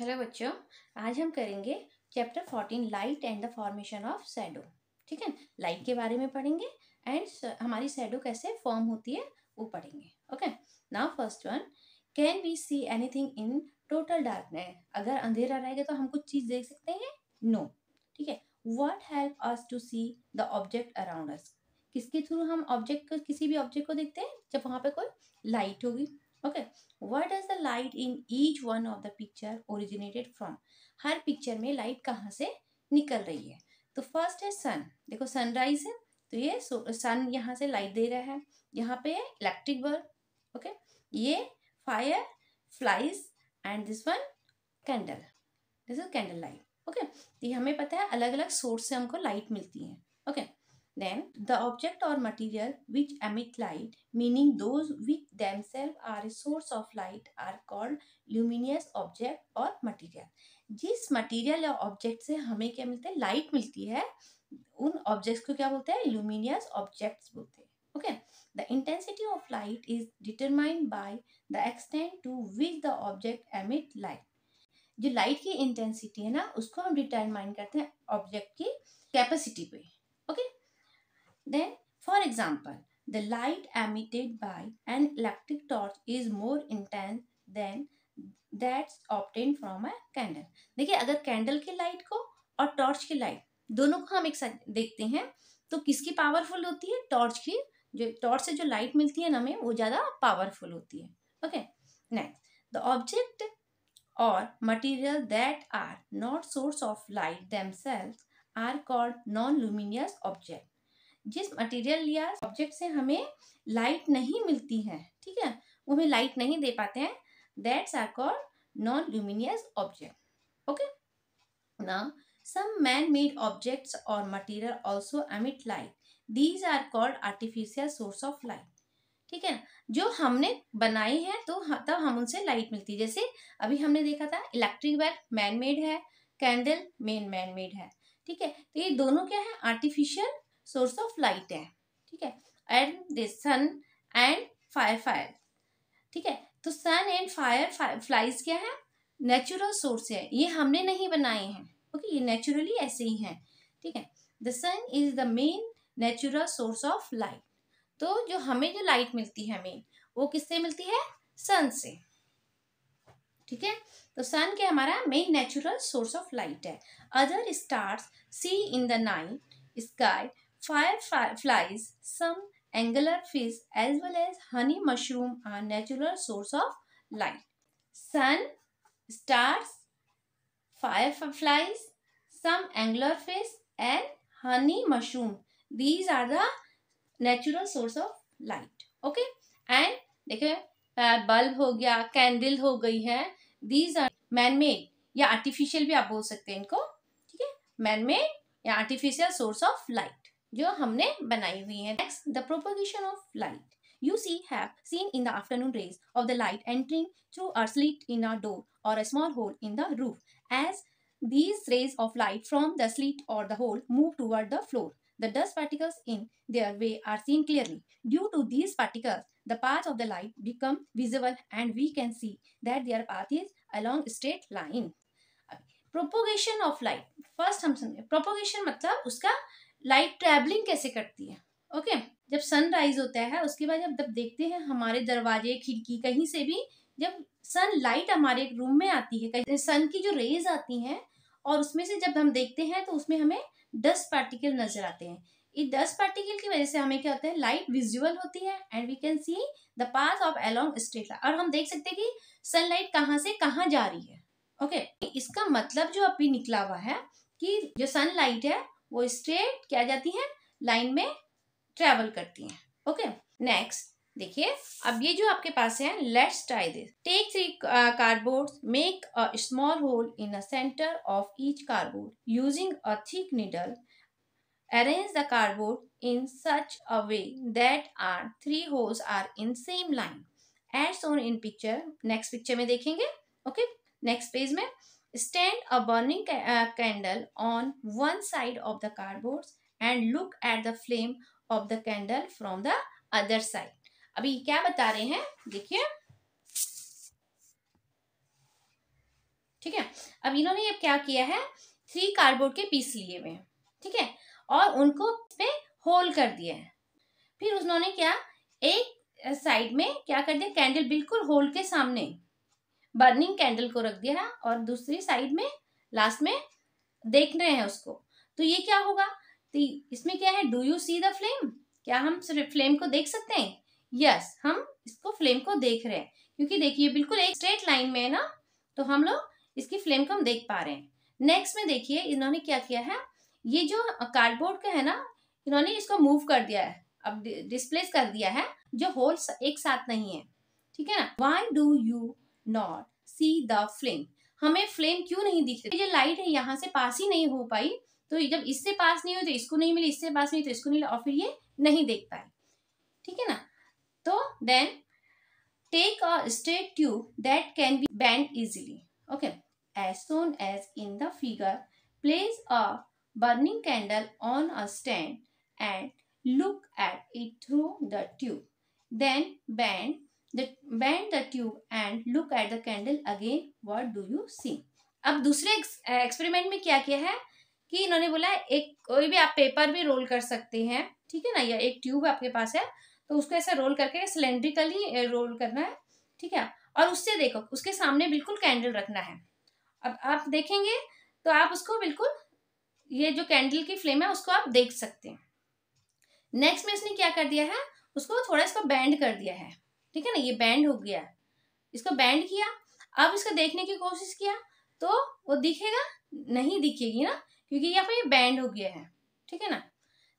Hello बच्चों, आज हम करेंगे chapter 14 light and the formation of shadow. ठीक है, लाइट के बारे में पढ़ेंगे एंड हमारी शैडो कैसे फॉर्म होती है वो पढ़ेंगे। Okay, now first one, can we see anything in total darkness? अगर अंधेरा रहेगा तो हम कुछ चीज देख सकते हैं? नो। ठीक है, what help us to see the object around us? किसके थ्रू हम ऑब्जेक्ट को, किसी भी ऑब्जेक्ट को देखते हैं? जब वहां पे कोई लाइट होगी। Okay, where does the light in each one of the picture originated from? Her picture में लाइट कहाँ से निकल रही है? तो फर्स्ट है सन। देखो सनराइज है तो ये सन यहाँ से लाइट दे रहा है। यहाँ पे है इलेक्ट्रिक बल्ब। ओके, ये fire flies and this one candle. This is candle light. Okay, तो ये हमें पता है अलग अलग सोर्स से हमको लाइट मिलती है। Okay, then the object or material which emit light, meaning those which themselves are a source of light, are called luminous object or material. जिस मटेरियल या ऑब्जेक्ट से हमें क्या मिलता है? लाइट मिलती है, उन ऑब्जेक्ट्स को क्या बोलते हैं? ल्यूमिनियस ऑब्जेक्ट्स बोलते हैं। Okay, the intensity of light is determined by the extent to which the object emit light. जो लाइट की इंटेंसिटी है ना, उसको हम डिटरमाइन करते हैं ऑब्जेक्ट की कैपेसिटी पे। Okay, then for example, the light emitted by an electric torch is more intense than that's obtained from a candle. देखिए, अगर कैंडल की लाइट को और टॉर्च की लाइट दोनों को हम एक साथ देखते हैं तो किसकी पावरफुल होती है? टॉर्च की। जो टॉर्च से जो लाइट मिलती है ना हमें, वो ज्यादा पावरफुल होती है। Okay, next, the object or material that are not source of light themselves are called non-luminous object. जिस मटेरियल या ऑब्जेक्ट से हमें लाइट नहीं मिलती है, ठीक है, वो हमें लाइट नहीं दे पाते हैं, that's are called non luminous object. Okay, now some man made objects और material also emit light, these are called artificial source of light. ठीक है ना, जो हमने बनाए हैं तो तब हम उनसे लाइट मिलती है। जैसे अभी हमने देखा था इलेक्ट्रिक बल्ब मैन मेड है, कैंडल मैन मेड है। ठीक है, तो ये दोनों क्या है? आर्टिफिशियल सोर्स ऑफ लाइट है। ठीक है, and the sun and fire. ठीक है, तो सन एंड फायर फ्लाइज क्या है? नेचुरल सोर्स है, ये हमने नहीं बनाए हैं। ओके, ये नेचुरली ऐसे ही है। ठीक है, the sun is the main natural source of light. तो जो हमें जो लाइट मिलती है हमें, वो किससे मिलती है? सन से। ठीक है, तो सन क्या हमारा main natural source of light है। Other stars see in the night sky, fireflies, some angler fish as well as honey mushroom are natural source of light. Sun, stars, fireflies, some angler fish and honey mushroom, these are the natural source of light. Okay, and देखिए bulb हो गया, candle हो गई है, these are man made या artificial भी आप बोल सकते हैं इनको। ठीक है, मैन मेड या आर्टिफिशियल सोर्स ऑफ लाइट जो हमने बनाई हुई है। Next, the propagation of light you see have seen in the afternoon rays of the light entering through a slit in a door or a small hole in the roof. As these rays of light from the slit or the hole move toward the floor, the dust particles in their way are seen clearly. Due to these particles, the path of the light become visible and we can see that their path is along straight line. Propagation of light, first हम समझे propagation मतलब उसका light travelling कैसे करती है। Okay, जब sunrise होता है उसके बाद जब देखते हैं हमारे दरवाजे खिड़की कहीं से भी, जब सन लाइट हमारे रूम में आती है, कहीं सन की जो रेज आती हैं और उसमें से जब हम देखते हैं तो उसमें हमें डस्ट पार्टिकल नजर आते हैं। इस डस्ट पार्टिकल की वजह से हमें क्या होता है? लाइट विजुअल होती है and we can see the path of along straight line, और हम देख सकते हैं कि सनलाइट कहाँ से कहाँ जा रही है। ओके, इसका मतलब जो अभी निकला हुआ है कि जो सनलाइट है वो स्ट्रेट क्या जाती है? लाइन में ट्रेवल करती हैं। ओके, नेक्स्ट देखिए, अब ये जो आपके पास है, let's try this. Take 3 cardboard, make a small hole in the centre of each cardboard using a thick needle, arrange the cardboard in such a way that our 3 holes are in same line as shown in picture. next picture में देखेंगे। okay, next page में stand a burning candle on one side of the cardboard and look at the flame of the candle from the other side. अभी क्या बता रहे हैं देखिए, ठीक है। अब इन्होंने अब क्या किया है, 3 कार्डबोर्ड के पीस लिए हुए हैं, ठीक है, और उनको पे होल कर दिया है। फिर उन्होंने क्या, एक साइड में क्या कर दिया, कैंडल बिल्कुल होल के सामने बर्निंग कैंडल को रख दिया है, और दूसरी साइड में लास्ट में देख रहे हैं उसको। तो ये क्या होगा, तो इसमें क्या है, do you see the flame, क्या हम फ्लेम को देख सकते हैं? यस, हम इसको फ्लेम को देख रहे हैं, क्योंकि देखिए बिल्कुल एक स्ट्रेट लाइन में है ना, तो हम लोग इसकी फ्लेम को हम देख पा रहे हैं। नेक्स्ट में देखिए इन्होंने क्या किया है, ये जो कार्डबोर्ड का है ना, इन्होंने इसको मूव कर दिया है, अब डिस्प्लेस कर दिया है, जो होल एक साथ नहीं है, ठीक है ना। Why do you not see the flame, हमें फ्लेम क्यों नहीं दिख रही, जो लाइट है यहाँ से पास ही नहीं हो पाई, तो जब इससे पास नहीं हुई तो इसको नहीं मिली, इससे पास नहीं तो इसको नहीं मिला, और फिर ये नहीं देख पाए, ठीक है ना। तो then take a straight tube that can be bend easily, okay, as soon as in the figure, place a burning candle on a stand and look at it through the tube, then bend the tube and look at the candle again, what do you see। अब दूसरे experiment में क्या किया है कि इन्होंने बोला एक कोई भी आप पेपर भी रोल कर सकते हैं, ठीक है ना, या एक ट्यूब आपके पास है तो उसको ऐसे रोल करके सिलेंड्रिकली रोल करना है, ठीक है, और उससे देखो उसके सामने बिल्कुल कैंडल रखना है। अब आप देखेंगे तो आप उसको बिल्कुल, ये जो कैंडल की फ्लेम है उसको आप देख सकते हैं। नेक्स्ट में इसने क्या कर दिया है, उसको थोड़ा इसको बैंड कर दिया है, ठीक है ना, ये बैंड हो गया, इसको बैंड किया, अब इसको देखने की कोशिश किया तो वो दिखेगा नहीं, दिखेगी ना, क्योंकि यहाँ पर ये बैंड हो गया है, ठीक है ना।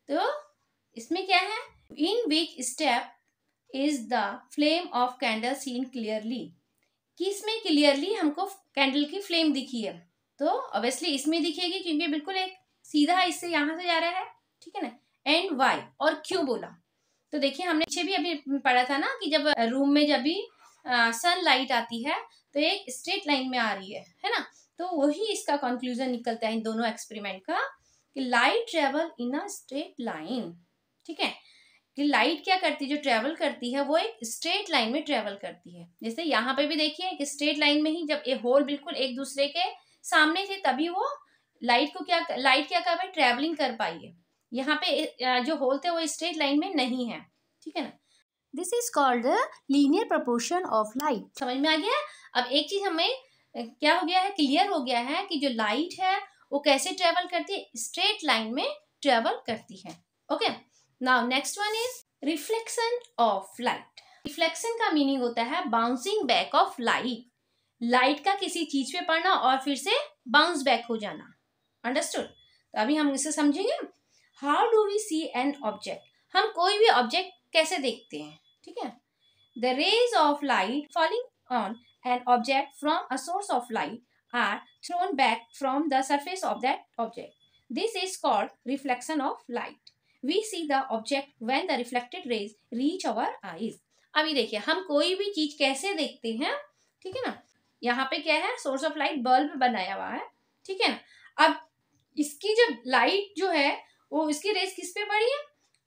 तो इसमें क्या है, in which step is the flame of candle seen clearly, कि इसमें क्लियरली हमको कैंडल की फ्लेम दिखी है, तो ऑब्वियसली इसमें दिखेगी क्योंकि बिल्कुल एक सीधा इससे यहाँ से जा रहा है, ठीक है ना। एंड वाई, और क्यों बोला, तो देखिए हमने पीछे भी अभी पढ़ा था ना कि जब रूम में जब भी सन लाइट आती है तो एक स्ट्रेट लाइन में आ रही है ना, तो वही इसका कंक्लूजन निकलता है इन दोनों एक्सपेरिमेंट का कि light travel in a straight line, ठीक है, कि लाइट क्या करती है, जो ट्रेवल करती है वो एक स्ट्रेट लाइन में ट्रेवल करती है। जैसे यहाँ पे भी देखिए कि स्ट्रेट लाइन में ही, जब ये होल बिल्कुल एक दूसरे के सामने थे तभी वो लाइट क्या कर पाई, ट्रेवलिंग कर पाई है। यहाँ पे जो होल थे वो स्ट्रेट लाइन में नहीं है, ठीक है ना। This is called the linear proportion of light. समझ में आ गया। अब एक चीज हमें क्या हो गया है, क्लियर हो गया है कि जो लाइट है वो कैसे ट्रेवल करती है, स्ट्रेट लाइन में ट्रेवल करती है, okay. Now next one is reflection of light. Reflection का मीनिंग होता है bouncing back of light, light का किसी चीज पे पड़ना और फिर से बाउंस बैक हो जाना, अंडरस्टूड। तो अभी हम इसे समझेंगे। How do we see an object, हम कोई भी ऑब्जेक्ट कैसे देखते हैं, ठीक है। The rays of light falling on an object from a source of light are thrown back from the surface of that object, this is called reflection of light. We see the object when the reflected rays reach our eyes. अभी देखिए हम कोई भी चीज कैसे देखते हैं, ठीक है ना, यहाँ पे क्या है, सोर्स ऑफ लाइट बल्ब बनाया हुआ है, ठीक है ना। अब इसकी जब लाइट जो है वो इसकी रेस किस पे पड़ी है,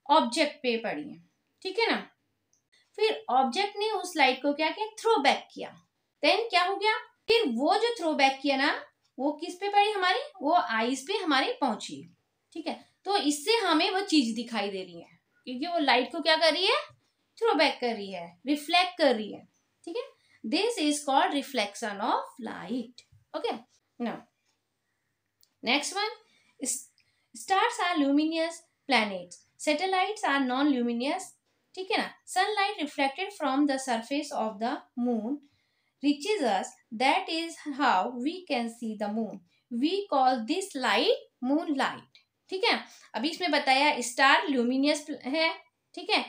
ऑब्जेक्ट पे पड़ी है, ठीक है ना। फिर ऑब्जेक्ट ने उस लाइट को क्या किया, थ्रो बैक किया, देन क्या हो गया, फिर वो जो थ्रो बैक किया ना वो किस पे पड़ी हमारी, वो आईज पे हमारी पहुंची, ठीक है। तो इससे हमें वो चीज दिखाई दे रही है क्योंकि वो लाइट को क्या कर रही है, थ्रो बैक कर रही है, रिफ्लेक्ट कर रही है, ठीक है। This is called reflection of light, okay. Now next one, stars are luminous, planets, satellites are non luminous, ठीक है ना। Sunlight reflected from the surface of the moon reaches us, that is how we can see the moon, we call this light moonlight, ठीक है। अभी इसमें बताया star luminous है, ठीक है,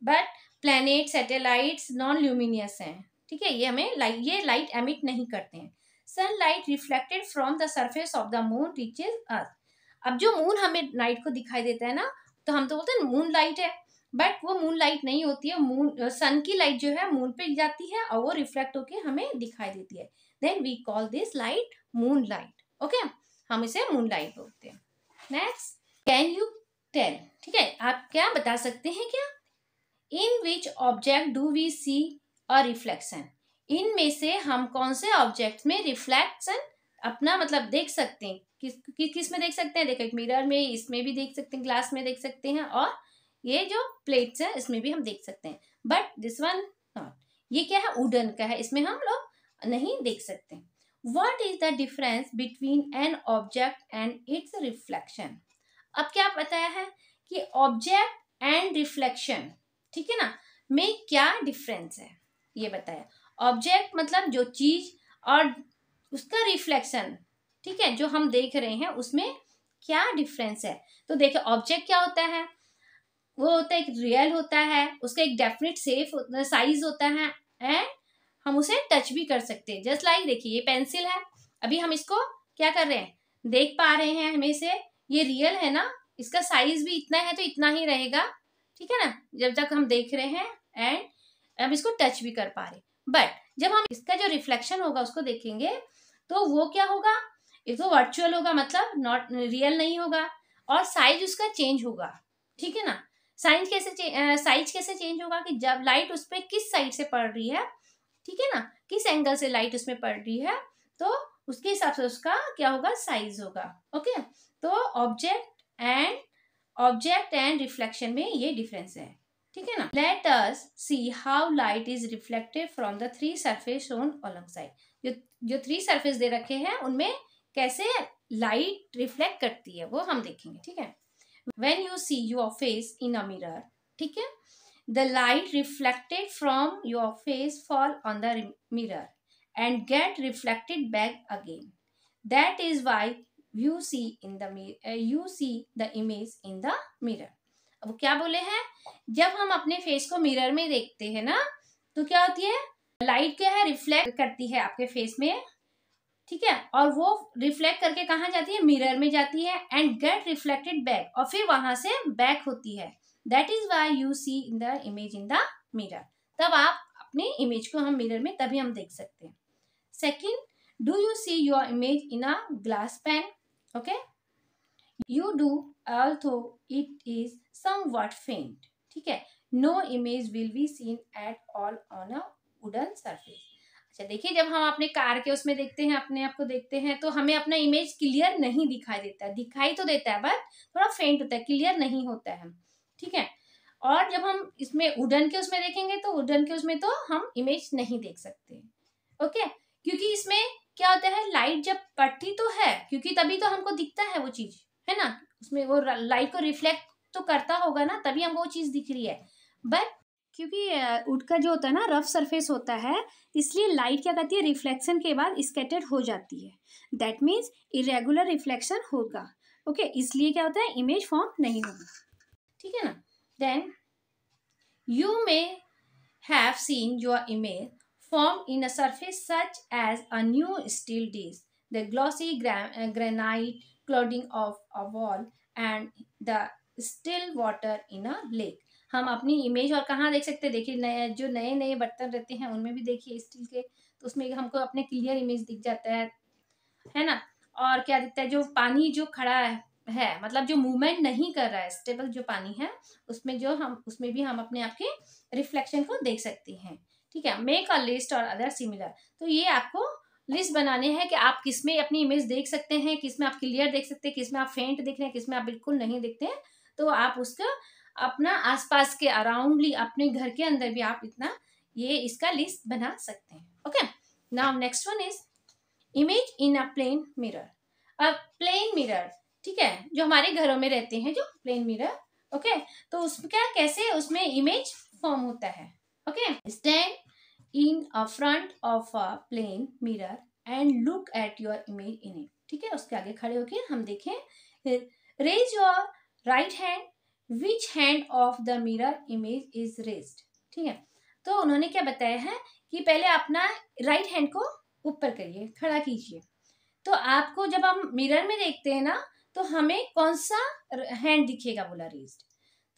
but planet satellites non luminous हैं, ठीक है, ये हमें लाइट एमिट नहीं करते हैं। Sunlight reflected from the surface of the moon reaches us. अब जो मून हमें नाइट को दिखाई देता है ना, तो हम तो बोलते हैं मून लाइट है, बट वो मून लाइट नहीं होती है, मून सन की लाइट जो है मून पे जाती है और वो रिफ्लेक्ट होके हमें दिखाई देती है, then we call this light moon light, okay, हम इसे मून लाइट बोलते हैं। नेक्स्ट, कैन यू टेल, ठीक है, आप क्या बता सकते हैं क्या, in which object do we see a reflection, इनमें से हम कौन से ऑब्जेक्ट में रिफ्लेक्शन अपना मतलब देख सकते हैं, किस में देख सकते हैं? देखो, एक मिरर में, इसमें भी देख सकते हैं, ग्लास में देख सकते हैं, और ये जो प्लेट्स है इसमें भी हम देख सकते हैं, बट दिस वन नॉट। ये क्या है? वुडन का है, इसमें हम लोग नहीं देख सकते। What is the difference between an object and it's reflection? अब क्या बताया है कि ऑब्जेक्ट एंड रिफ्लेक्शन, ठीक है ना, में क्या डिफरेंस है ये बताया। ऑब्जेक्ट मतलब जो चीज, और उसका रिफ्लेक्शन, ठीक है, जो हम देख रहे हैं उसमें क्या डिफरेंस है। तो देखिए, ऑब्जेक्ट क्या होता है? वो होता है एक रियल होता है, उसका एक डेफिनेट शेप साइज होता है, एंड हम उसे टच भी कर सकते हैं। जस्ट लाइक देखिए, ये पेंसिल है, अभी हम इसको क्या कर रहे हैं? देख पा रहे हैं, हमें से ये रियल है ना, इसका साइज भी इतना है तो इतना ही रहेगा, ठीक है ना, जब तक हम देख रहे हैं, एंड हम इसको टच भी कर पा रहे हैं। बट जब हम इसका जो रिफ्लेक्शन होगा उसको देखेंगे तो वो क्या होगा? एक तो वर्चुअल होगा, मतलब नॉट रियल नहीं होगा, और साइज उसका चेंज होगा, ठीक है ना। साइज कैसे चेंज होगा? कि जब लाइट उस पर किस साइड से पड़ रही है, ठीक है ना, किस एंगल से लाइट उसमें पड़ रही है, तो उसके हिसाब से उसका क्या होगा? साइज होगा। ओके, तो ऑब्जेक्ट एंड रिफ्लेक्शन में ये डिफरेंस है, ठीक है ना। Let us see how light is reflected from the three surface shown along side. जो थ्री सरफेस दे रखे हैं उनमें कैसे लाइट रिफ्लेक्ट करती है वो हम देखेंगे, ठीक है। When you see your face in a mirror, ठीक है, the light reflected from your face fall on the mirror and get reflected back again. That is why you see the image in the mirror. अब क्या बोले हैं? जब हम अपने face को मिरर में देखते हैं ना, तो क्या होती है? लाइट क्या है? रिफ्लेक्ट करती है आपके फेस में, ठीक है, और वो रिफ्लेक्ट करके कहाँ जाती है? मिरर में जाती है, एंड गेट रिफ्लेक्टेड बैक, और फिर वहां से बैक होती है। That is why you see in the image in the mirror. तब आप अपने इमेज को हम मिरर में तभी हम देख सकते हैं। Second, do you see your image in a glass pane? Okay, you do, although it is somewhat faint, ठीक है, no image will be seen at all on a wooden surface. अच्छा देखिए, जब हम अपने कार के उसमें देखते हैं, अपने आप को देखते हैं, तो हमें अपना इमेज क्लियर नहीं दिखाई देता है, दिखाई तो देता है बट थोड़ा फेंट होता है, क्लियर नहीं होता है, ठीक है। और जब हम इसमें वुडन के उसमें देखेंगे तो वुडन के उसमें तो हम इमेज नहीं देख सकते, ओके, क्योंकि इसमें क्या होता है? लाइट जब पड़ती तो है, क्योंकि तभी तो हमको दिखता है वो चीज, है ना, उसमें वो लाइट को रिफ्लेक्ट तो करता होगा ना, तभी हमको वो चीज दिख रही है। बट क्योंकि वुड का जो होता है ना, रफ सरफेस होता है, इसलिए लाइट क्या करती है? रिफ्लेक्शन के बाद स्कैटर्ड हो जाती है। दैट मीन्स इरेगुलर रिफ्लेक्शन होगा, ओके, इसलिए क्या होता है? इमेज फॉर्म नहीं होगा, ठीक है ना। Then you may have seen your image formed in a surface such as a new steel dish, the glossy granite clouding of a wall, and the still water in a lake. हम अपनी image और कहाँ देख सकते हैं? देखिए, जो नए नए बर्तन रहते हैं उनमें भी देखिए स्टील के, तो उसमें हमको अपने क्लियर इमेज दिख जाता है ना। और क्या दिखता है? जो पानी जो खड़ा है, मतलब जो मूवमेंट नहीं कर रहा है, स्टेबल जो पानी है, उसमें भी हम अपने आप के रिफ्लेक्शन को देख सकते हैं, ठीक है। मेक अ लिस्ट और अदर सिमिलर। तो ये आपको लिस्ट बनाने हैं कि आप किसमें अपनी इमेज देख सकते हैं, किसमें आप क्लियर देख सकते हैं, किसमें आप फेंट देख रहे हैं, किसमें आप बिल्कुल नहीं देखते हैं। तो आप उसका अपना आसपास के अराउंडली, अपने घर के अंदर भी आप इसका लिस्ट बना सकते हैं, okay. Now next one is image in a plane mirror. अब प्लेन मिरर, ठीक है, जो हमारे घरों में रहते हैं, जो प्लेन मिरर, ओके, तो उसका कैसे उसमें इमेज फॉर्म होता है, okay. Stand in a front of a plane mirror and look at your image in it, ठीक है, उसके आगे खड़े होके हम देखें। raise your right hand, which hand of the mirror image is raised, ठीक है। तो उन्होंने क्या बताया है कि पहले अपना राइट हैंड को ऊपर करिए, खड़ा कीजिए। तो आपको जब हम मिरर में देखते हैं ना, तो हमें कौन सा हैंड दिखेगा? बोला रेज्ड।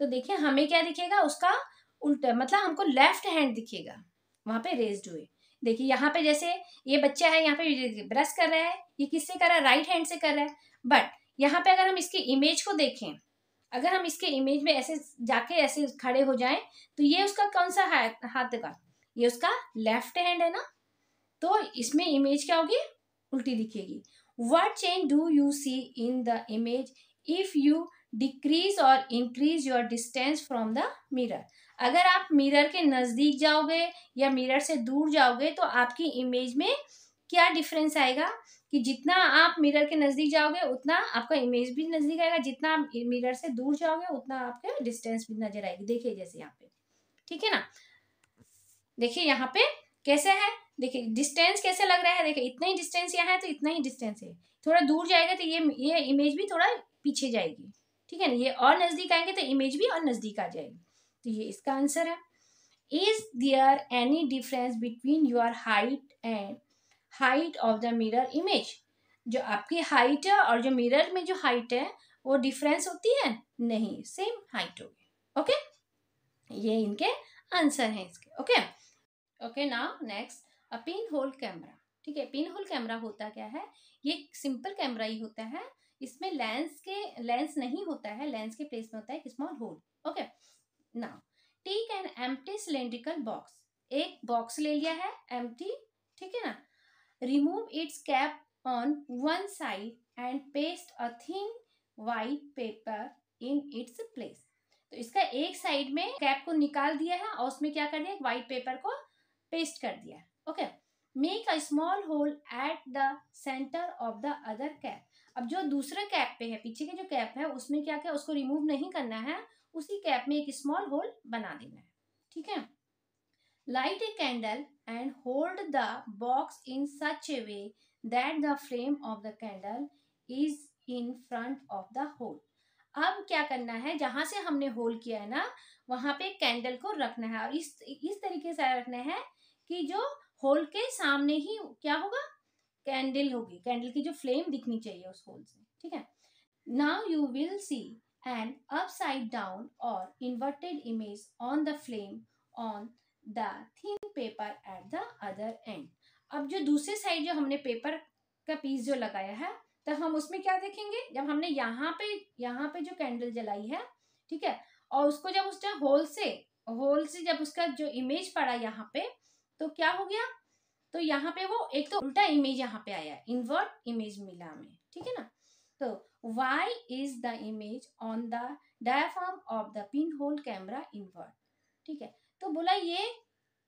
तो देखिए, हमें क्या दिखेगा? उसका उल्टा, मतलब हमको लेफ्ट हैंड दिखेगा वहां पे रेज्ड हुए। देखिए यहाँ पे जैसे ये बच्चा है, यहाँ पे ब्रश कर रहा है, ये किससे कर रहा है? राइट हैंड से कर रहा है। बट यहाँ पे अगर हम इसकी इमेज को देखें, अगर हम इसके इमेज में ऐसे जाके ऐसे खड़े हो जाएं, तो ये उसका कौन सा हाथ का? ये उसका लेफ्ट हैंड है ना, तो इसमें इमेज क्या होगी, उल्टी दिखेगी। What change do you see in the image if you decrease और increase your distance from the mirror. अगर आप मिरर के नजदीक जाओगे या मिरर से दूर जाओगे तो आपकी इमेज में क्या डिफरेंस आएगा कि जितना आप मिरर के नजदीक जाओगे उतना आपका इमेज भी नजदीक आएगा, जितना आप मिरर से दूर जाओगे उतना आपका डिस्टेंस भी नजर आएगी। देखिए जैसे यहाँ पे, ठीक है ना, देखिए यहाँ पे कैसे है, देखिए डिस्टेंस कैसे लग रहा है, देखिए इतना ही डिस्टेंस यहाँ है तो इतना ही डिस्टेंस है, थोड़ा दूर जाएगा तो ये इमेज भी थोड़ा पीछे जाएगी, ठीक है ना, ये और नजदीक आएंगे तो इमेज भी और नजदीक आ जाएगी। तो ये इसका आंसर है। Is there any difference between your height and height of the mirror image. जो आपकी हाइट है और जो मिरर में जो हाइट है वो डिफरेंस होती है, नहीं, सेम हाइट होगी। ओके, ये इनके आंसर हैं इसके। ओके ओके, नाउ नेक्स्ट, अ पिन होल कैमरा। ठीक है, पिन होल कैमरा होता क्या है, ये सिंपल कैमरा ही होता है, इसमें लेंस नहीं होता है, लेंस के प्लेस में होता है एक small hole. Okay, now take an empty cylindrical box. एक बॉक्स ले लिया है एम्प्टी, ठीक है ना, remove its cap on one side and paste a thin white paper in its place. तो इसका एक साइड में कैप को निकाल दिया है और उसमें क्या कर दिया, व्हाइट पेपर को पेस्ट कर दिया। Okay, make a small hole at the centre of the other cap. अब जो दूसरे कैप पे है, पीछे के जो कैप है उसमें क्या क्या उसको रिमूव नहीं करना है, उसी कैप में एक स्मॉल होल बना देना है। ठीक है, light a candle and hold the box in such a way that the flame of the candle is in front of the hole. अब क्या करना है, जहां से हमने होल किया है ना वहां पे कैंडल को रखना है और इस तरीके से रखना है कि जो होल के सामने ही क्या होगा, कैंडल होगी, कैंडल की जो फ्लेम दिखनी चाहिए उस होल से। ठीक है, now you will see an upside down और inverted image on the flame on the thin paper at the other end. अब जो दूसरे साइड जो हमने पेपर का पीस जो लगाया है, तो हम उसमें क्या देखेंगे, जब हमने यहाँ पे जो कैंडल जलाई है, ठीक है, और उसको जब उसका होल से जब उसका जो इमेज पड़ा यहाँ पे, तो क्या हो गया, तो यहाँ पे वो एक तो उल्टा इमेज यहाँ पे आया, इन्वर्ट इमेज मिला हमें। ठीक है ना, तो why is the image on the diaphragm of the pin hole camera invert. ठीक है, तो बोला ये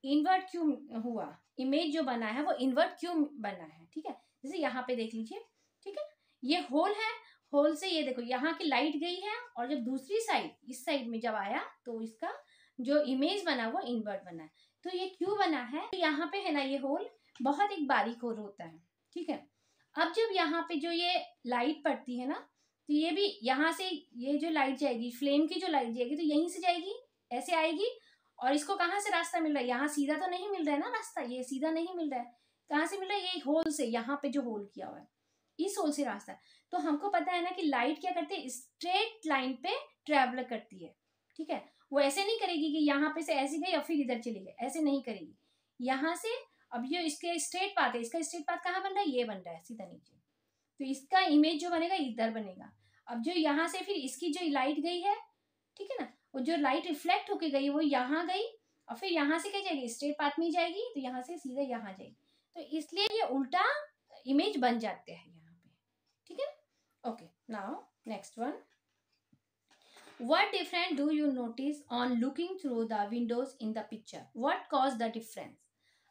इन्वर्ट क्यों हुआ, इमेज जो बना है वो इन्वर्ट क्यों बना है। ठीक है, जैसे यहाँ पे देख लीजिए, ठीक है, ये होल है, होल से ये देखो यहाँ की लाइट गई है और जब दूसरी साइड इस साइड में जब आया तो इसका जो इमेज बना वो इन्वर्ट बना है। तो ये क्यों बना है, तो यहाँ पे है ना ये होल बहुत एक बारीक होल होता है। ठीक है, अब जब यहाँ पे जो ये लाइट पड़ती है ना, तो ये भी यहाँ से ये जो लाइट जाएगी, फ्लेम की जो लाइट जाएगी तो यहीं से जाएगी, ऐसे आएगी, और इसको कहाँ से रास्ता मिल रहा है, यहाँ सीधा तो नहीं मिल रहा है ना रास्ता, ये सीधा नहीं मिल रहा है, कहाँ से मिल रहा है, ये होल से, यहाँ पे जो होल किया हुआ है इस होल से रास्ता। तो हमको पता है ना कि लाइट क्या करती है, स्ट्रेट लाइन पे ट्रेवल करती है। ठीक है, वो ऐसे नहीं करेगी कि यहाँ पे से ऐसे गई और फिर इधर चली गई, ऐसे नहीं करेगी, यहाँ से, अब ये इसके स्ट्रेट पाथ है, इसका स्ट्रेट पाथ कहाँ बन रहा है, ये बन रहा है सीधा नीचे, तो इसका इमेज जो बनेगा इधर बनेगा। अब जो यहाँ से फिर इसकी जो लाइट गई है, ठीक है ना, वो जो लाइट रिफ्लेक्ट होके गई वो यहाँ गई और फिर यहाँ से क्या जाएगी, स्ट्रेट पाथ में जाएगी, तो यहाँ से सीधा यहाँ जाएगी, तो इसलिए ये उल्टा इमेज बन जाते हैं यहाँ पे। ठीक है, okay, now next one, what difference do you notice on looking through the windows in the picture, what caused the difference।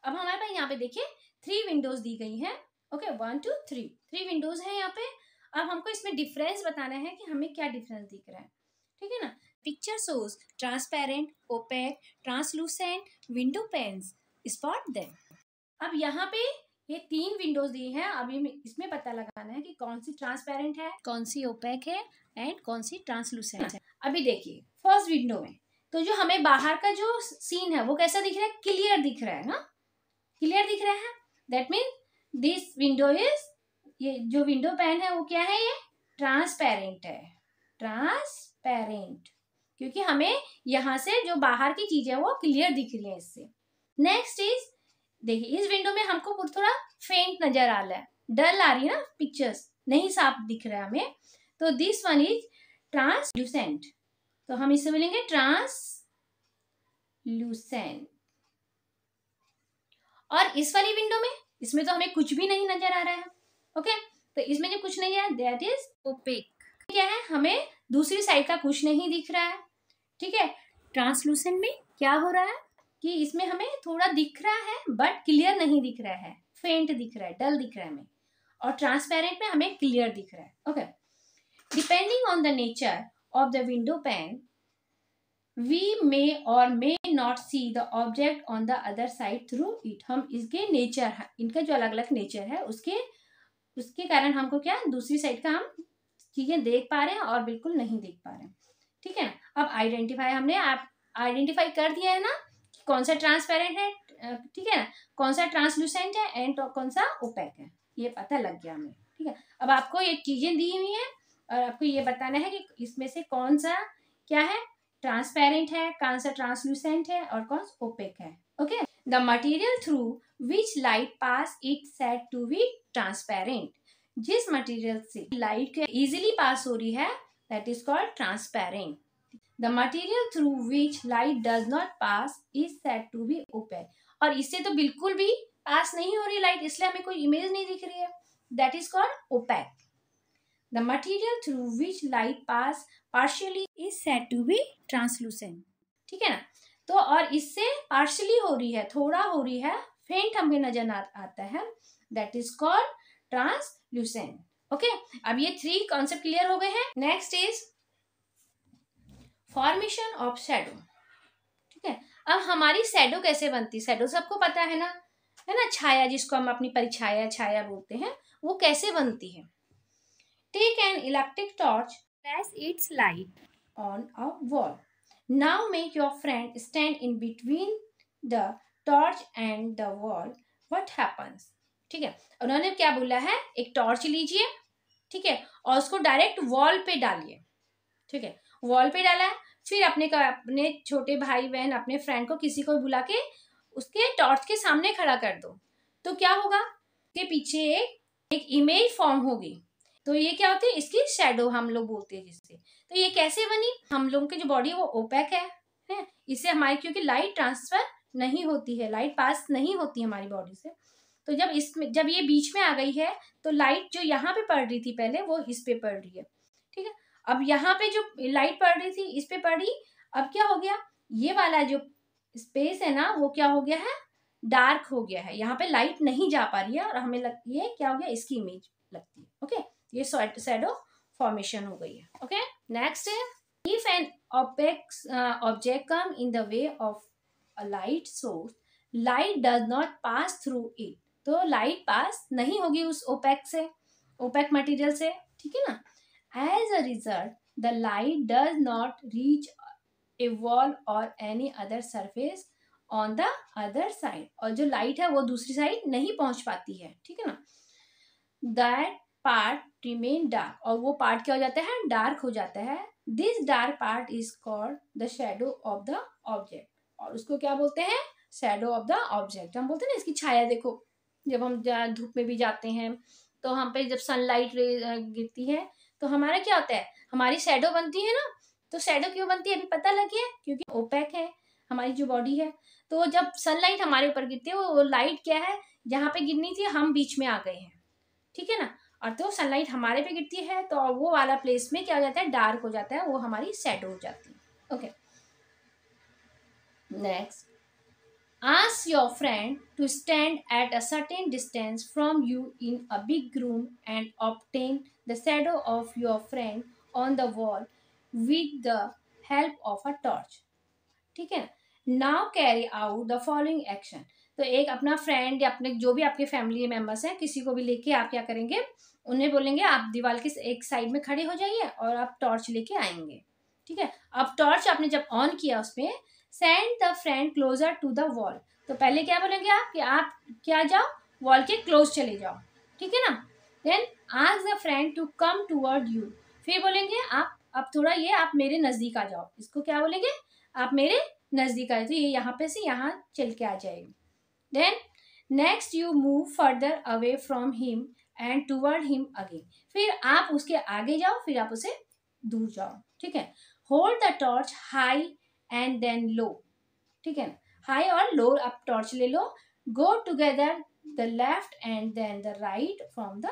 अब हमारे पास यहाँ पे देखिए 3 विंडोज दी गई हैं। ओके, 1 2 3 विंडोज हैं यहाँ पे। अब हमको इसमें डिफरेंस बताना है कि हमें क्या डिफरेंस दिख रहा है। ठीक है ना, picture shows transparent, opaque, translucent window panes, spot them. अब यहाँ पे ये 3 विंडोज दी हैं, अभी इसमें पता लगाना है कि कौन सी ट्रांसपेरेंट है, कौन सी ओपेक है एंड कौन सी ट्रांसलूसेंट है। अभी देखिए फर्स्ट विंडो में तो जो हमें बाहर का जो सीन है वो कैसा दिख रहा है, क्लियर दिख रहा है ना, क्लियर दिख रहा है, that mean this window is, ये जो विंडो पैन है वो क्या है, ये ट्रांसपेरेंट है, ट्रांसपेरेंट, क्योंकि हमें यहाँ से जो बाहर की चीज है वो क्लियर दिख रही है इससे। नेक्स्ट इज, देखिए इस विंडो में हमको थोड़ा फेंट नजर आ रहा है, डल आ रही है ना पिक्चर्स, नहीं साफ दिख रहा है हमें, तो दिस वन इज ट्रांसल्यूसेंट, तो हम इससे बोलेंगे ट्रांसल्यूसेंट। और इस वाली विंडो में इसमें तो हमें कुछ भी नहीं नजर आ रहा है। ओके, तो इसमें जो कुछ नहीं है दैट इज ओपेक। क्या है, हमें दूसरी साइड का कुछ नहीं दिख रहा है। ठीक है, ट्रांसलूसेंट में क्या हो रहा है कि इसमें हमें थोड़ा दिख रहा है बट क्लियर नहीं दिख रहा है, फेंट दिख रहा है, डल दिख रहा है हमें। और ट्रांसपेरेंट में हमें क्लियर दिख रहा है। Okay, depending on the nature of the window pan we may or may not see the object on the other side through it। हम इसके नेचर, इनका जो अलग अलग नेचर है उसके कारण हमको क्या दूसरी साइड का हम चीजें देख पा रहे हैं और बिल्कुल नहीं देख पा रहे हैं। ठीक है ना, अब आइडेंटिफाई हमने आप आइडेंटिफाई कर दिया है ना कि कौन सा ट्रांसपेरेंट है, ठीक है ना, कौन सा ट्रांसलूसेंट है एंड कौन सा ओपेक है, ये पता लग गया हमें। ठीक है, अब आपको ये चीजें दी हुई है और आपको ये बताना है कि इसमें से कौन सा क्या है, ट्रांसपेरेंट है, कौन सा ट्रांसलूसेंट है और कौन सा ओपेक है। Okay, the material through which light pass it said to be transparent. जिस मटेरियल से लाइट इजीली पास हो रही है that is called transparent. The material through which light does not pass is said to be opaque. और इससे तो बिल्कुल भी पास नहीं हो रही लाइट, इसलिए हमें कोई इमेज नहीं दिख रही है, that is called opaque. The material through which light pass partially is said to be translucent। ठीक है ना, तो और इससे partially हो रही है, थोड़ा हो रही है, फेंट हमें नजर आता है, that is called translucent। Okay, अब ये 3 कॉन्सेप्ट क्लियर हो गए हैं। Next is formation of shadow. ठीक है, अब हमारी शैडो कैसे बनती है, शैडो सबको पता है ना, छाया जिसको हम अपनी परिछाया छाया बोलते हैं, वो कैसे बनती है। Take an electric torch, flash its light on a wall. Now make your friend stand in between the torch and the wall. What happens? ठीक है, उन्होंने क्या बोला है, एक टॉर्च लीजिए, ठीक है, और उसको डायरेक्ट वॉल पे डालिए। ठीक है, वॉल पे डाला है, फिर अपने छोटे भाई बहन अपने फ्रेंड को किसी को बुला के उसके टॉर्च के सामने खड़ा कर दो, तो क्या होगा, के पीछे एक इमेज फॉर्म होगी। तो ये क्या होती है, इसकी शैडो हम लोग बोलते हैं जिससे। तो ये कैसे बनी, हम लोगों की जो बॉडी है वो ओपेक है, इससे हमारी क्योंकि लाइट ट्रांसफर नहीं होती है, लाइट पास नहीं होती है हमारी बॉडी से। तो जब ये बीच में आ गई है तो लाइट जो यहाँ पे पड़ रही थी पहले वो इस पे पड़ रही है। ठीक है, अब यहाँ पे जो लाइट पड़ रही थी इस पे पड़ी, अब क्या हो गया, ये वाला जो स्पेस है ना वो क्या हो गया है, डार्क हो गया है, यहाँ पे लाइट नहीं जा पा रही है और हमें लगती है क्या हो गया, इसकी इमेज लगती है। ओके, ये शैडो फॉर्मेशन हो गई है। ओके, नेक्स्ट है if an object come in the way of a light source, light does not pass through it. तो लाइट पास नहीं होगी उस ओपेक मटेरियल से। ठीक है ना, as a result the light does not reach a wall और any other surface on the other side. और जो लाइट है वो दूसरी साइड नहीं पहुंच पाती है। ठीक है ना, दैट पार्ट रिमेन डार्क, और वो पार्ट क्या हो जाता है, डार्क हो जाता है। This dark part is called the shadow of the object. और उसको क्या बोलते हैं, शैडो ऑफ द ऑब्जेक्ट। हम बोलते हैं ना इसकी छाया, देखो जब हम धूप में भी जाते हैं तो हम पे जब सनलाइट गिरती है तो हमारा क्या होता है, हमारी शैडो बनती है ना। तो शैडो क्यों बनती है अभी पता लग गया, क्योंकि ओपेक है हमारी जो बॉडी है। तो जब सनलाइट हमारे ऊपर गिरती है वो लाइट क्या है, जहाँ पे गिरनी थी हम बीच में आ गए हैं। ठीक है ना, और तो सनलाइट हमारे पे गिरती है तो वो वाला प्लेस में क्या हो जाता है, डार्क हो जाता है, वो हमारी शैडो हो जाती है। Okay, next, ask your friend to stand at a certain distance from you in a big room and obtain the shadow of your friend on the wall with the help of a torch। ठीक है, now carry out the following action. तो एक अपना friend या अपने जो भी आपके फैमिली मेंबर्स हैं किसी को भी लेके आप क्या करेंगे, उन्हें बोलेंगे आप दीवार के एक साइड में खड़े हो जाइए और आप टॉर्च लेके आएंगे। ठीक है, अब टॉर्च आपने जब ऑन किया उसमें send the friend closer to the wall. तो पहले क्या बोलेंगे आप कि आप क्या जाओ, वॉल के क्लोज चले जाओ। ठीक है ना, then ask the friend to come toward you. फिर बोलेंगे आप अब थोड़ा ये आप मेरे नजदीक आ जाओ। इसको क्या बोलेंगे, आप मेरे नजदीक आए, तो ये यहाँ पे से यहाँ चल के आ जाएगी। Then next you move further away from him and toward him again. फिर आप उसके आगे जाओ, फिर आप उसे दूर जाओ। ठीक है, hold the torch high and then low. ठीक है, हाई और लो आप टॉर्च ले लो। Go together the left and then the right from the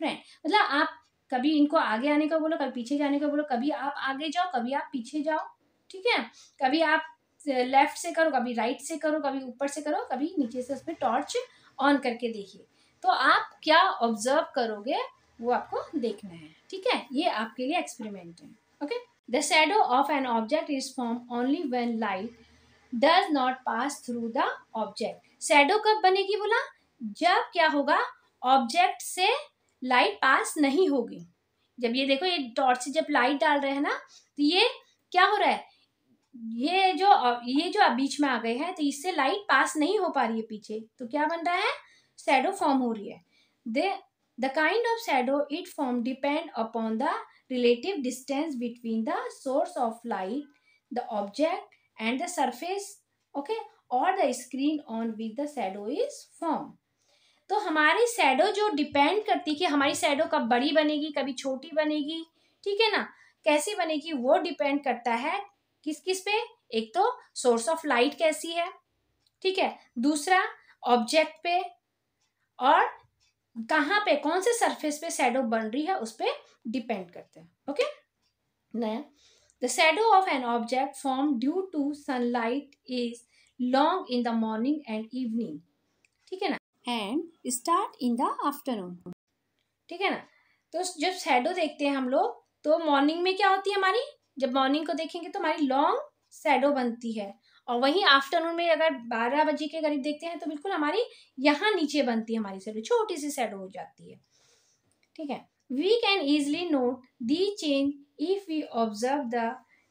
front. मतलब आप कभी इनको आगे आने का बोलो, कभी पीछे जाने का बोलो, कभी आप आगे जाओ, कभी आप पीछे जाओ, ठीक है। कभी आप लेफ्ट से करो, कभी राइट से करो, कभी ऊपर से करो, कभी नीचे से उसमें टॉर्च ऑन करके देखिए। तो आप क्या ऑब्जर्व करोगे वो आपको देखना है, ठीक है। ये आपके लिए एक्सपेरिमेंट है, okay. The shadow of an object is form only when light does not pass through the object. Shadow कब बनेगी बोला, जब क्या होगा, ऑब्जेक्ट से लाइट पास नहीं होगी। जब ये देखो, ये टॉर्च से जब लाइट डाल रहे हैं ना, तो ये क्या हो रहा है, ये जो बीच में आ गए हैं, तो इससे लाइट पास नहीं हो पा रही है पीछे, तो क्या बन रहा है, शैडो फॉर्म हो रही है। The kind of shadow it form depend upon the relative distance between the source of light, the object and the surface, okay, और the screen on which the shadow is form. तो हमारी shadow जो depend करती है कि हमारी shadow कब बड़ी बनेगी, कभी छोटी बनेगी, ठीक है ना, कैसी बनेगी, वो डिपेंड करता है किस किस पे। एक तो सोर्स ऑफ लाइट कैसी है, ठीक है, दूसरा ऑब्जेक्ट पे, और कहाँ पे, कौन से सरफेस पे शैडो बन रही है उस पे डिपेंड करते हैं, okay. The shadow of an object form due to sunlight is long in the morning and evening, ठीक है ना, and start in the afternoon, ठीक है ना। तो जब शैडो देखते हैं हम लोग, तो मॉर्निंग में क्या होती है हमारी, जब मॉर्निंग को देखेंगे तो हमारी लॉन्ग शैडो बनती है, और वहीं आफ्टरनून में अगर 12 बजे के करीब देखते हैं तो बिल्कुल हमारी यहाँ नीचे बनती है हमारी शैडो, छोटी सी शैडो हो जाती है, ठीक है। We can easily note the change if we observe the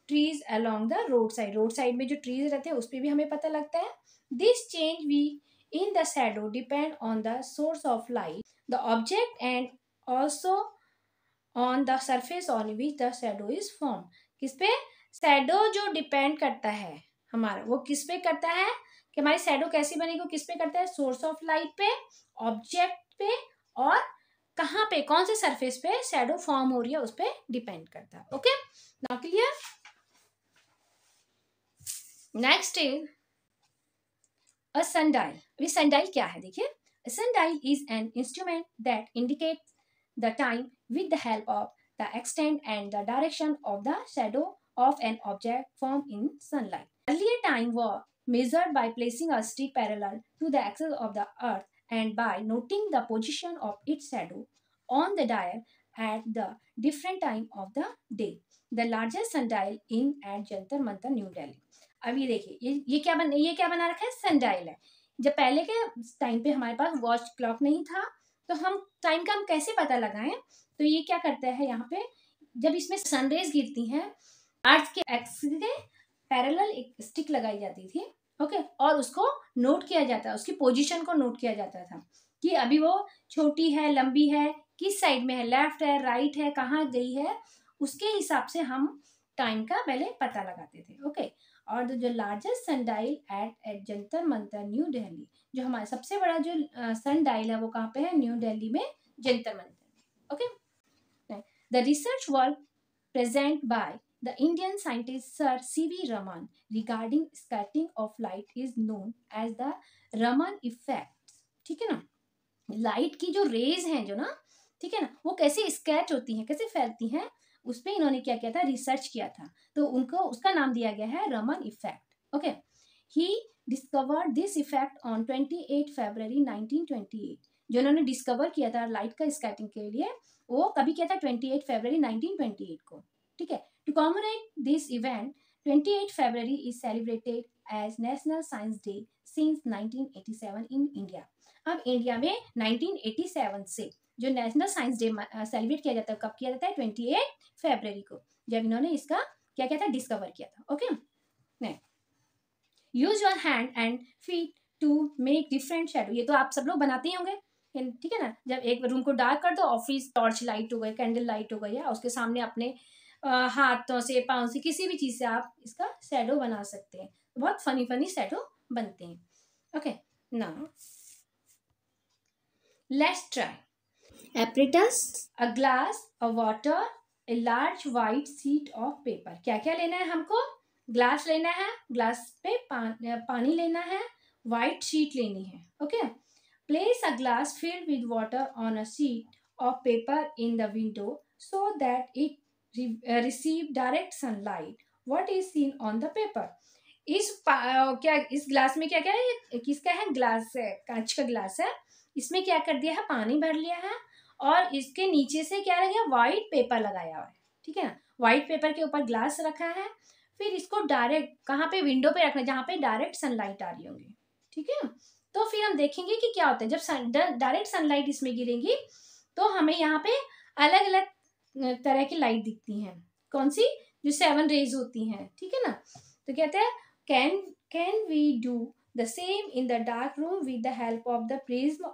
trees along the road side. Road side में जो ट्रीज रहते हैं उस पर भी हमें पता लगता है। This change we in the shadow depend on the source of light, the object, and also on the surface on which the shadow is formed। किस पे शैडो जो डिपेंड करता है हमारा, वो किस पे करता है कि हमारी शैडो कैसी बनेगी, वो किस पे करता है, सोर्स ऑफ लाइट पे, ऑब्जेक्ट पे, और कहाँ पे, कौन से सरफेस पे शैडो फॉर्म हो रही है उस पे डिपेंड करता है, okay. Now clear. Next is a sundial. अभी सनडायल क्या है देखिए, sundial is an instrument that indicates the time with the help of the extent and the direction of the shadow of an object formed in sunlight. Earlier time was measured by placing a stick parallel to the axis of the earth and by noting the position of its shadow on the dial at the different time of the day. The largest sundial in at Jantar Mantar, New Delhi. अब ये देखिए, ये क्या बना रखा है, sundial है। जब पहले के टाइम पे हमारे पास वॉच क्लॉक नहीं था, तो हम टाइम का हम कैसे पता लगाएं, तो ये क्या करता है, यहाँ पे जब इसमें सनरेज गिरती हैं, अर्थ के एक्सिस के पैरेलल एक स्टिक लगाई जाती थी, ओके, और उसको नोट किया जाता है, उसकी पोजीशन को नोट किया जाता था कि अभी वो छोटी है, लंबी है, किस साइड में है, लेफ्ट है, राइट है, कहाँ गई है, उसके हिसाब से हम टाइम का पहले पता लगाते थे, ओके। और जो largest sundial at Jantar Mantar new Delhi, जो हमारा सबसे बड़ा जो सनडायल है वो कहाँ पे है, न्यू दिल्ली में Jantar Mantar, okay. The research work present by the Indian scientist sir CV Raman regarding scattering of light is known as the Raman effect, ठीक है ना। लाइट की जो रेज हैं जो ना, ठीक है ना, वो कैसे स्कैट होती हैं, कैसे फैलती हैं, उस पर इन्होंने क्या किया था, रिसर्च किया था, तो उनको उसका नाम दिया गया है Raman effect, okay. He discovered this effect on 28 फरवरी 1928। जो उन्होंने डिस्कवर किया था लाइट का स्कैटिंग के लिए, वो कभी किया था, 28 फरवरी 1928 को, ठीक है। To commemorate this event 28 February is celebrated as national science day since 1987 in India. अब इंडिया में 1987 से जो नेशनल साइंस डे सेलिब्रेट किया जाता है, कब किया जाता है, 28 फरवरी को, जब इन्होंने इसका क्या किया था, डिस्कवर किया था, okay. Use your hand and feet to make different shadow. ये तो आप सब लोग बनाते ही होंगे, ठीक है ना। जब एक रूम को डार्क कर दो, ऑफिस टॉर्च लाइट हो गई, कैंडल लाइट हो गई, या उसके सामने अपने हाथों से, पाँव से, किसी भी चीज से आप इसका शेडो बना सकते हैं। बहुत फनी फनी शेडो बनते हैं, okay. Now let's try. apparatus, a glass, a water, a large white sheet of paper। क्या क्या लेना है हमको, ग्लास लेना है, ग्लास पे पानी लेना है, व्हाइट शीट लेनी है, okay. Place a glass filled with water on a sheet of paper in the window so that it receive direct sunlight. What is seen on the paper? क्या इस ग्लास में क्या क्या है? ये किसका है? ग्लास है, कांच का ग्लास है। इसमें क्या कर दिया है? पानी भर लिया है और इसके नीचे से क्या लगा? व्हाइट पेपर लगाया हुआ है। ठीक है ना? व्हाइट पेपर के ऊपर ग्लास रखा है। फिर इसको डायरेक्ट कहाँ पे? विंडो पे रखना है, जहाँ पे डायरेक्ट सनलाइट आ रही होंगी। ठीक है, तो फिर हम देखेंगे कि क्या होता है जब डायरेक्ट सनलाइट इसमें गिरेगी तो हमें यहाँ पे अलग अलग तरह की लाइट दिखती हैं। कौन सी? जो 7 रेज होती हैं। ठीक है ना? तो कहते हैं can we do the same in the dark room with the help of the prism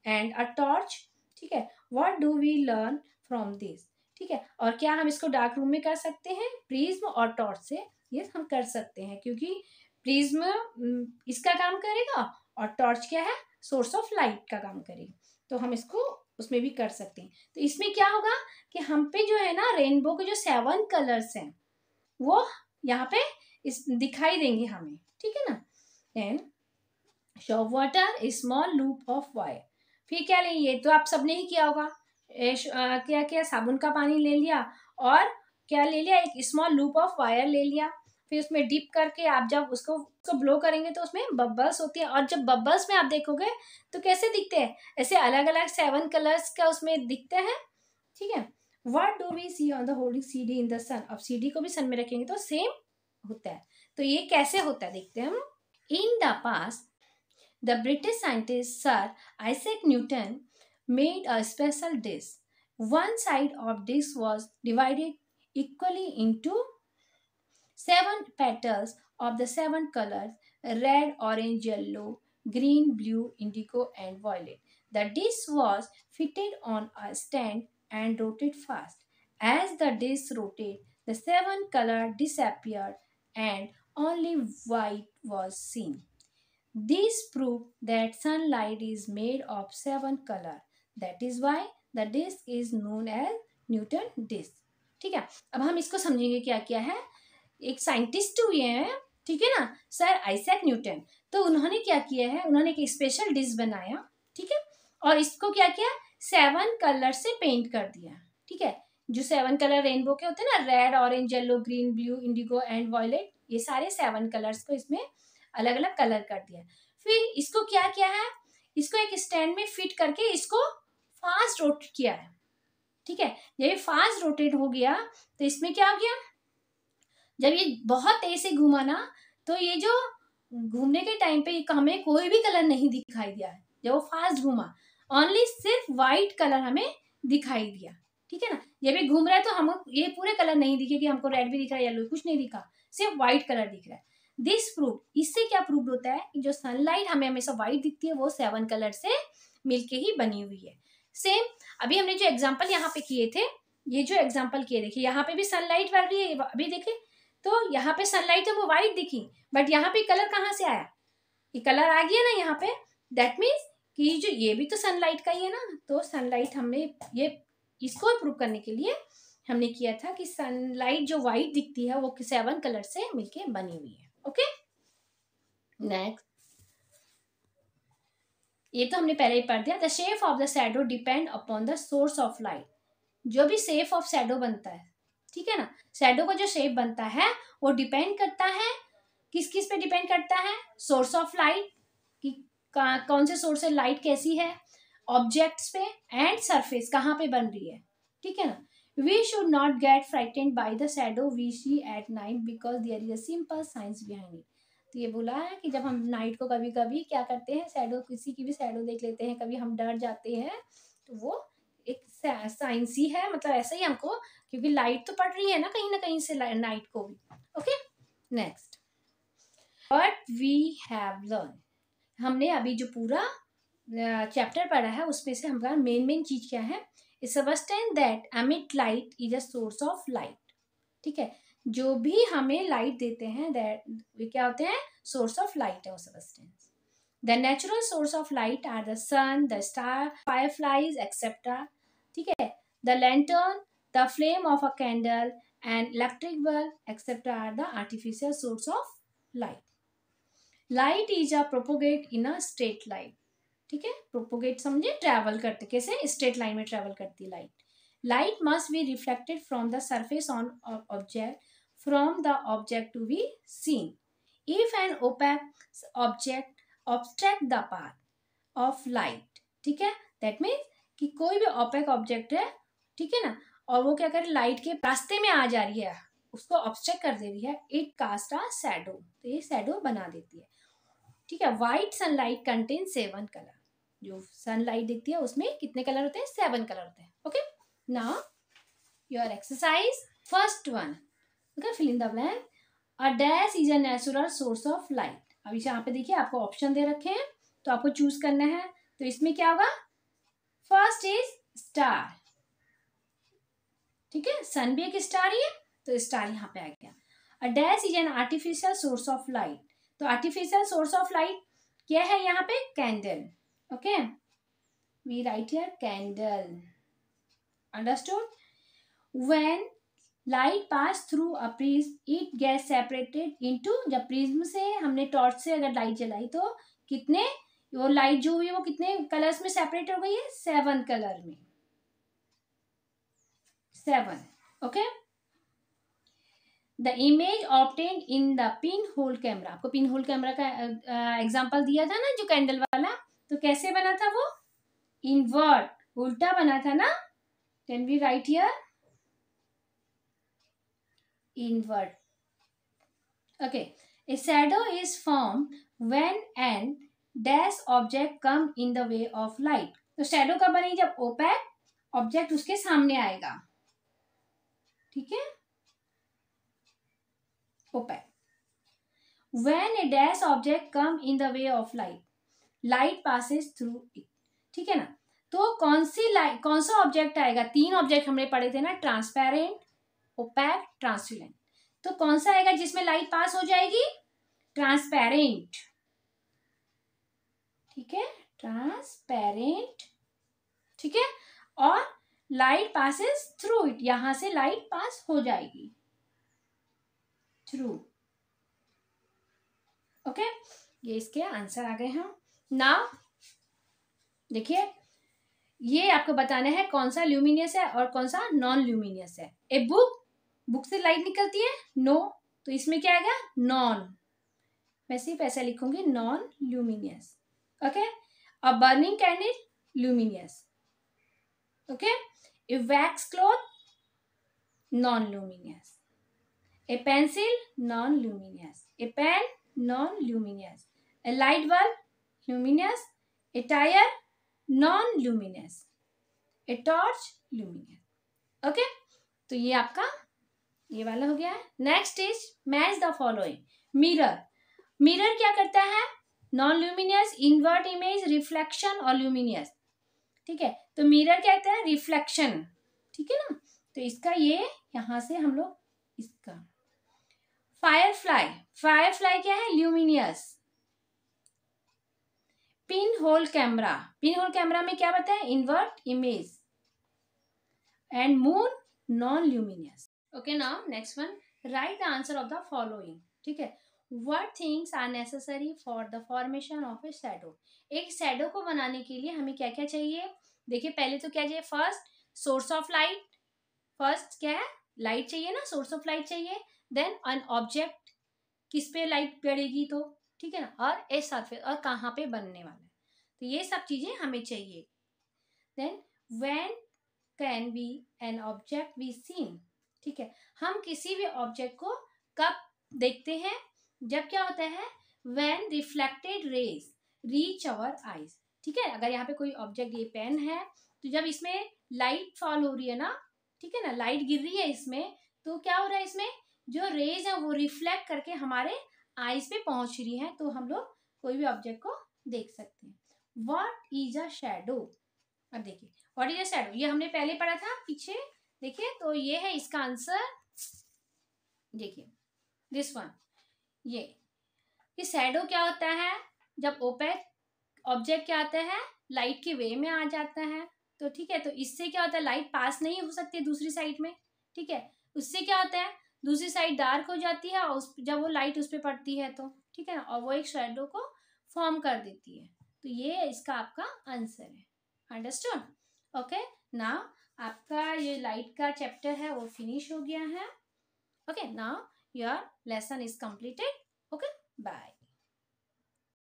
and a torch. ठीक है, what do we learn from this? ठीक है, और क्या हम इसको डार्क रूम में कर सकते हैं? प्रिज्म और टॉर्च से ये हम कर सकते हैं, क्योंकि प्रिज्म इसका काम करेगा और टॉर्च क्या है? सोर्स ऑफ लाइट का काम करेगी। तो हम इसको उसमें भी कर सकते हैं। तो इसमें क्या होगा कि हम पे जो है ना रेनबो के जो 7 कलर्स हैं वो यहाँ पे इस दिखाई देंगे हमें। ठीक है ना? Then show water small loop of wire. फिर क्या लेंगे? तो आप सबने ही किया होगा। क्या क्या? साबुन का पानी ले लिया और क्या ले लिया? एक स्मॉल लूप ऑफ वायर ले लिया। फिर उसमें डिप करके आप जब उसको ब्लो करेंगे तो उसमें बबल्स होती है, और जब बबल्स में आप देखोगे तो कैसे दिखते हैं? ऐसे अलग अलग 7 कलर्स का उसमें दिखते हैं। ठीक है, what do we see on the holding CD in the sun? अब सीडी को भी सन में रखेंगे तो सेम होता है। तो ये कैसे होता है देखते हैं हम। In the past the British scientist Sir Isaac Newton made a special dish. One side of dish was divided equally into 7 petals of the 7 colors: red, orange, yellow, green, blue, indigo, and violet. The dish was fitted on a stand and rotated fast. As the dish rotated, the 7 colors disappeared and only white was seen. This proved that sunlight is made of 7 colors. That is why the disk is known as Newton disk. ठीक है, अब हम इसको समझेंगे क्या क्या है। एक साइंटिस्ट हुए हैं, ठीक है ना, सर आइजैक न्यूटन। तो उन्होंने क्या किया है? उन्होंने एक स्पेशल डिश बनाया। ठीक है, और इसको क्या किया? 7 कलर से पेंट कर दिया। ठीक है, जो 7 कलर रेनबो के होते हैं ना, red, orange, yellow, green, blue, indigo and violet, ये सारे 7 कलर्स को इसमें अलग अलग कलर कर दिया। फिर इसको क्या किया है? इसको एक स्टैंड में फिट करके इसको फास्ट रोटेट किया है। ठीक है, जब ये फास्ट रोटेट हो गया तो इसमें क्या हो गया? जब ये बहुत तेज से घूमा ना तो ये जो घूमने के टाइम पे हमें कोई भी कलर नहीं दिखाई दिया। जब वो फास्ट घूमा ओनली सिर्फ व्हाइट कलर हमें दिखाई दिया। ठीक है ना, जब ये घूम रहा है तो हम ये पूरे कलर नहीं दिखे कि हमको रेड भी दिख रहा है, येलो, कुछ नहीं दिखा, सिर्फ व्हाइट कलर दिख रहा है। दिस प्रूव, इससे क्या प्रूव होता है कि जो सनलाइट हमें हमेशा व्हाइट दिखती है वो 7 कलर से मिलके ही बनी हुई है। सेम अभी हमने जो एग्जाम्पल यहाँ पे किए थे, ये जो एग्जाम्पल किए देखिए, यहाँ पे भी सनलाइट पड़ रही है। अभी देखिए तो यहाँ पे सनलाइट है वो व्हाइट दिखी, बट यहाँ पे कलर कहाँ से आया? ये कलर आ गया ना यहाँ पे। दैट मीन्स कि जो ये भी तो सनलाइट का ही है ना। तो सनलाइट हमने ये इसको प्रूव करने के लिए हमने किया था कि सनलाइट जो व्हाइट दिखती है वो 7 कलर से मिलके बनी हुई है। ओके, नेक्स्ट, ये तो हमने पहले ही पढ़ दिया। The shape of the shadow depend upon the source of light. जो भी शेप ऑफ शैडो बनता है, ठीक है ना, शैडो का जो शेप बनता है वो डिपेंड करता है किस किस पे डिपेंड करता है? सोर्स ऑफ लाइट, कि कौन से सोर्स से लाइट कैसी है, ऑब्जेक्ट्स पे, एंड सरफेस कहाँ पे बन रही है। ठीक है ना, we should not get frightened by the shadow we see at night because there is a simple science behind it. तो ये बोला है कि जब हम नाइट को कभी कभी क्या करते हैं, शैडो, किसी की भी शैडो देख लेते हैं, कभी हम डर जाते हैं, तो वो एक साइंस ही है, मतलब ऐसा ही हमको, क्योंकि लाइट तो पड़ रही है ना कहीं से नाइट को भी। Okay, next, what we have learn. हमने अभी जो पूरा चैप्टर पढ़ा है उसमें से हमारा मेन चीज क्या है? It's understand that emit light is a source of light. ठीक है, जो भी हमें लाइट देते हैं दैट वे क्या होते हैं? सोर्स ऑफ लाइट है वो substance. The natural source of light are the sun, the star, fireflies etcetera. ठीक है, the lantern, the flame of a candle and electric bulb etcetera are the artificial source of light. Light is a propagate in a straight line. ठीक है, propagate समझे, travel करते, कैसे, straight line में travel करती light. Light must be reflected from the surface on object from the object to be seen. If an opaque object obstruct the path of light, ठीक है, that means कि कोई भी opaque object है, ठीक है ना, और वो क्या करे, लाइट के रास्ते में आ जा रही है, उसको ऑब्स्ट्रैक्ट कर दे रही है, इट कास्ट अ शैडो, तो ये शैडो बना देती है. ठीक है, व्हाइट सनलाइट कंटेन 7 कलर. जो सनलाइट दिखती है उसमें कितने कलर होते हैं, 7 कलर होते हैं. Okay, now your exercise first one, okay, fill in the blank. A dash is a natural source of light. अब इसे यहाँ पे देखिए आपको ऑप्शन दे रखे हैं, तो आपको चूज करना है. तो इसमें क्या होगा, फर्स्ट इज स्टार. ठीक है, सन भी एक स्टार ही है, तो स्टार यहाँ पे आ गया. A dash is an artificial source of light. तो आर्टिफिशियल सोर्स ऑफ लाइट क्या है यहाँ पे, candle. Okay, we write here candle. Understood. When light pass through a prism it get separated into. जब प्रिज्म से हमने टॉर्च से अगर लाइट जलाई तो कितने, वो लाइट जो हुई है वो कितने कलर्स में सेपरेट हो गई है, 7 कलर में, 7. Okay, the image obtain in the pin hole camera. आपको पिन होल कैमरा का एग्जांपल दिया था ना, जो कैंडल वाला, तो कैसे बना था वो, इनवर्ट, उल्टा बना था ना. Can we write here invert. Okay, a shadow is formed when an dash object come in the way of light. तो shadow कब बनेगी, जब opaque object उसके सामने आएगा. ठीक है, opaque. When a dash object come in the way of light, light passes through it. ठीक है ना, तो कौन सी लाइट, कौन सा ऑब्जेक्ट आएगा, 3 ऑब्जेक्ट हमने पढ़े थे ना, ट्रांसपेरेंट, ओपैक, ट्रांसपेरेंट. तो कौन सा आएगा जिसमें लाइट पास हो जाएगी, ट्रांसपेरेंट. ठीक है, ट्रांसपेरेंट. ठीक है, और लाइट पासेस थ्रू इट, यहां से लाइट पास हो जाएगी थ्रू. ओके, ये इसके आंसर आ गए हैं. नाउ देखिए, ये आपको बताना है कौन सा ल्यूमिनियस है और कौन सा नॉन ल्यूमिनियस है. ए बुक से लाइट निकलती है, नो, तो इसमें क्या आएगा, नॉन. मैं सिर्फ ऐसा लिखूंगी, non luminous. Okay, a burning candle, luminous. Okay, a wax cloth, non luminous. A pencil, non luminous. A pen, non luminous. A light bulb, luminous. A tyre, non luminous. A torch, luminous. Okay, तो ये आपका ये वाला हो गया है. Next is match the following. Mirror. Mirror क्या करता है, non luminous, invert image, reflection और ल्यूमिनियस. ठीक है, तो मिरर क्या कहता है, रिफ्लेक्शन. ठीक है ना, तो इसका ये यहां से हम लोग इसका. फायरफ्लाई. फायरफ्लाई क्या है, luminous. Pin hole camera. Pin hole camera में क्या बताया, invert image. And moon, non luminous. Okay, now next one, write the answer of the following. ठीक है, what things are necessary for the formation of a shadow. एक shadow को बनाने के लिए हमें क्या क्या चाहिए, देखिए पहले तो क्या चाहिए, first source of light. First क्या है, लाइट चाहिए ना, सोर्स ऑफ लाइट चाहिए. देन एन ऑब्जेक्ट, किस पे लाइट पड़ेगी, तो ठीक है ना, और ए सरफेस, और कहाँ पे बनने वाला है, तो ये सब चीजें हमें चाहिए. Then when can be an object be seen. ठीक है, हम किसी भी ऑब्जेक्ट को कब देखते हैं, जब क्या होता है, when reflected rays reach our eyes. ठीक है, अगर यहाँ पे कोई ऑब्जेक्ट, ये पेन है, तो जब इसमें लाइट फॉल हो रही है ना, ठीक है ना, लाइट गिर रही है इसमें, तो क्या हो रहा है, इसमें जो रेज है वो रिफ्लेक्ट करके हमारे आईज पे पहुंच रही है, तो हम लोग कोई भी ऑब्जेक्ट को देख सकते हैं. What is a shadow. अब देखिए, व्हाट इज अ शैडो, ये हमने पहले पढ़ा था पीछे, देखिए, तो ये है इसका आंसर. देखिए दिस वन, ये शैडो क्या होता है, जब ओपेक ऑब्जेक्ट क्या आता है, लाइट के वे में आ जाता है, तो ठीक है, तो इससे क्या होता है, लाइट पास नहीं हो सकती दूसरी साइड में. ठीक है, उससे क्या होता है, दूसरी साइड डार्क हो जाती है, और जब वो लाइट उस पर पड़ती है तो ठीक है ना, और वो एक शैडो को फॉर्म कर देती है. तो ये इसका आपका आंसर है। अंडरस्टूड? ओके, नाउ आपका ये लाइट का चैप्टर है वो फिनिश हो गया है। Okay, now your lesson is completed.